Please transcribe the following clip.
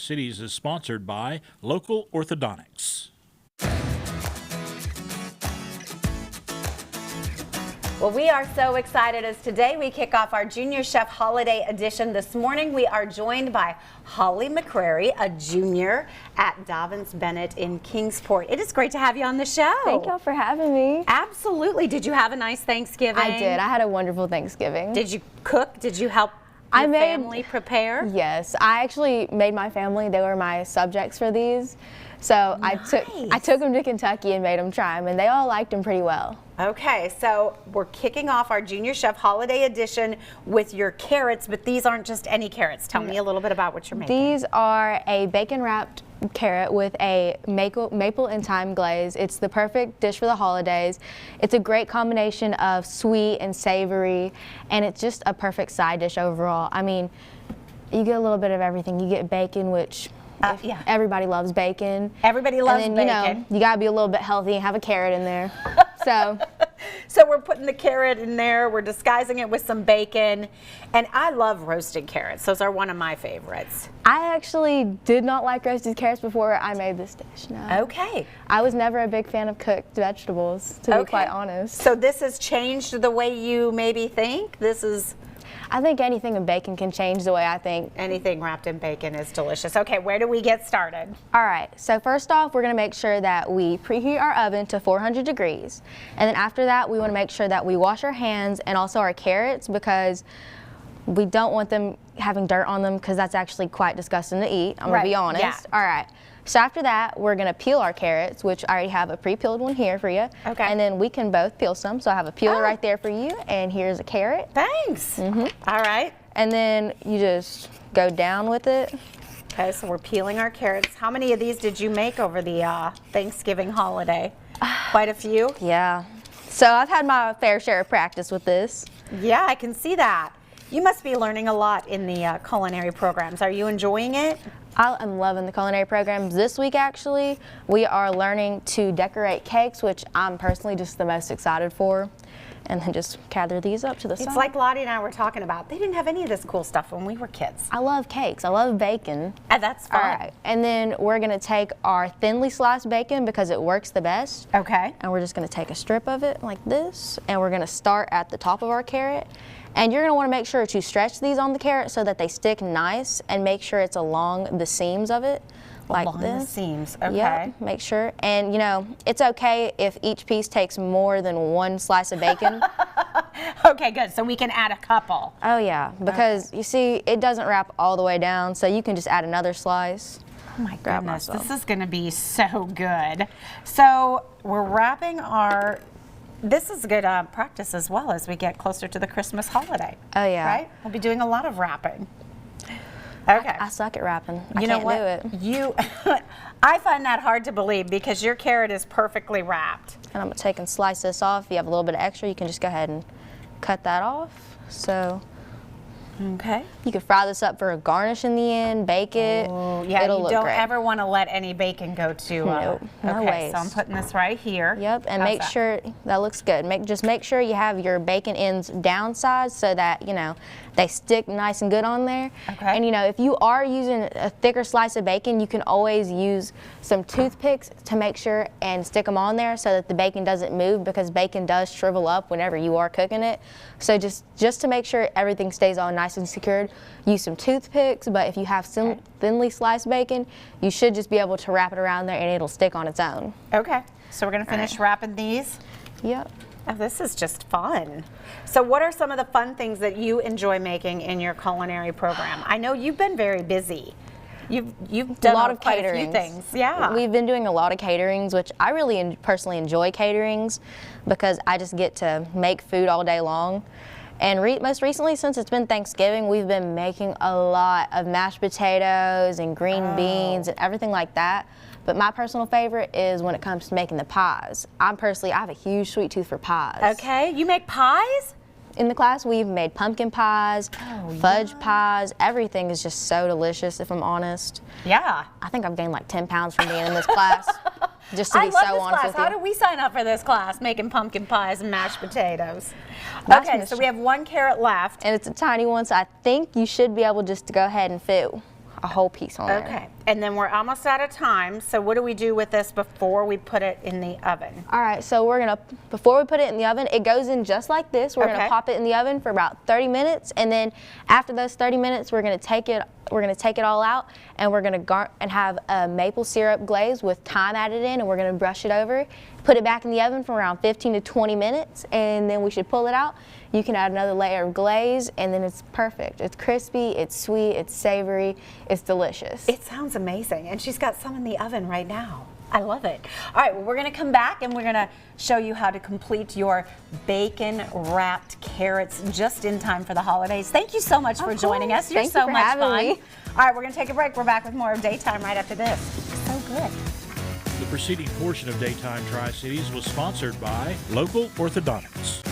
Cities is sponsored by Local Orthodontics. Well, we are so excited as today we kick off our Junior Chef Holiday Edition. This morning we are joined by Holly McCrary, a junior at Dobbins Bennett in Kingsport. It is great to have you on the show. Thank y'all for having me. Absolutely. Did you have a nice Thanksgiving? I did. I had a wonderful Thanksgiving. Did you cook? Did you help your family prepare? Yes. I actually made my family. They were my subjects for these. So nice. I took them to Kentucky and made them try them, and they all liked them pretty well. Okay, so we're kicking off our Junior Chef Holiday Edition with your carrots, but these aren't just any carrots. Tell me a little bit about what you're making. These are a bacon-wrapped carrot with a maple and thyme glaze. It's the perfect dish for the holidays. It's a great combination of sweet and savory, and it's just a perfect side dish overall. I mean, you get a little bit of everything. You get bacon, which yeah. Everybody loves bacon. Everybody loves and then, bacon. You know, you gotta be a little bit healthy and have a carrot in there. So we're putting the carrot in there, we're disguising it with some bacon, and I love roasted carrots. Those are one of my favorites. I actually did not like roasted carrots before I made this dish. No. Okay. I was never a big fan of cooked vegetables, to be quite honest. So this has changed the way you maybe think? I think anything in bacon can change the way I think. Anything wrapped in bacon is delicious. Okay, where do we get started? All right, so first off, we're gonna make sure that we preheat our oven to 400 degrees. And then after that, we wanna make sure that we wash our hands and also our carrots, because we don't want them having dirt on them, because that's actually quite disgusting to eat. I'm gonna be honest. Yeah. All right. So after that, we're gonna peel our carrots, which I already have a pre-peeled one here for you. Okay. And then we can both peel some. So I have a peeler right there for you, and here's a carrot. Thanks. All right. And then you just go down with it. Okay, so we're peeling our carrots. How many of these did you make over the Thanksgiving holiday? Quite a few? Yeah. So I've had my fair share of practice with this. Yeah, I can see that. You must be learning a lot in the culinary programs. Are you enjoying it? I'm loving the culinary programs. This week, actually, we are learning to decorate cakes, which I'm personally just the most excited for. And then just gather these up to the side. It's like Lottie and I were talking about. They didn't have any of this cool stuff when we were kids. I love cakes. I love bacon. That's fun. All right. And then we're going to take our thinly sliced bacon, because it works the best. Okay. And we're just going to take a strip of it like this. And we're going to start at the top of our carrot. And you're going to want to make sure to stretch these on the carrot so that they stick nice, and make sure it's along the seams of it, like along this. The seams, okay. Yep, make sure. And you know, it's okay if each piece takes more than one slice of bacon. Okay, good. So we can add a couple. Oh yeah, because you see, it doesn't wrap all the way down, so you can just add another slice. Oh my goodness, this is going to be so good. So we're wrapping our... This is good practice as well as we get closer to the Christmas holiday. Oh yeah. Right? We'll be doing a lot of wrapping. Okay. I suck at wrapping. You know what? I can't do it. I find that hard to believe, because your carrot is perfectly wrapped. And I'm gonna take and slice this off. If you have a little bit of extra, you can just go ahead and cut that off. So. Okay. You can fry this up for a garnish in the end, bake it. Oh, yeah, It'll you look don't great. ever want to let any bacon go to... Nope, no okay, waste. so I'm putting this right here. Yep, and How's make that? sure that looks good. Just make sure you have your bacon ends downsized so that, you know, they stick nice and good on there. Okay. And you know, if you are using a thicker slice of bacon, you can always use some toothpicks to make sure and stick them on there so that the bacon doesn't move, because bacon does shrivel up whenever you are cooking it. So just to make sure everything stays all nice and secured, use some toothpicks. But if you have some thinly sliced bacon, you should just be able to wrap it around there and it'll stick on its own. Okay, so we're going to finish wrapping these. Yep. Oh, this is just fun. So what are some of the fun things that you enjoy making in your culinary program? I know you've been very busy. You've done a lot of quite a few caterings. things. Yeah. We've been doing a lot of caterings, which I really personally enjoy caterings, because I just get to make food all day long. And most recently, since it's been Thanksgiving, we've been making a lot of mashed potatoes and green beans and everything like that. But my personal favorite is when it comes to making the pies. I have a huge sweet tooth for pies. Okay, you make pies? In the class, we've made pumpkin pies, fudge pies. Everything is just so delicious, if I'm honest. Yeah. I think I've gained like 10 pounds from being in this class. Just to I be love so this honest class. with you. How did we sign up for this class, making pumpkin pies and mashed potatoes? That's Okay, so we have one carrot left. And it's a tiny one, so I think you should be able just to go ahead and fit a whole piece on there. Okay, and then we're almost out of time. So what do we do with this before we put it in the oven? All right, so we're gonna, before we put it in the oven, it goes in just like this. We're Okay. gonna pop it in the oven for about 30 minutes, and then after those 30 minutes, we're gonna take it all out, and we're gonna have a maple syrup glaze with thyme added in, and we're gonna brush it over, put it back in the oven for around 15 to 20 minutes, and then we should pull it out. You can add another layer of glaze, and then it's perfect. It's crispy, it's sweet, it's savory, it's delicious. It sounds amazing, and she's got some in the oven right now. I love it. All right, well, we're gonna come back and we're gonna show you how to complete your bacon wrapped carrots just in time for the holidays. Thank you so much for joining us. You're Thank you so for much having fun. me. All right, we're gonna take a break. We're back with more of Daytime right after this. So good. The preceding portion of Daytime Tri-Cities was sponsored by Local Orthodontics.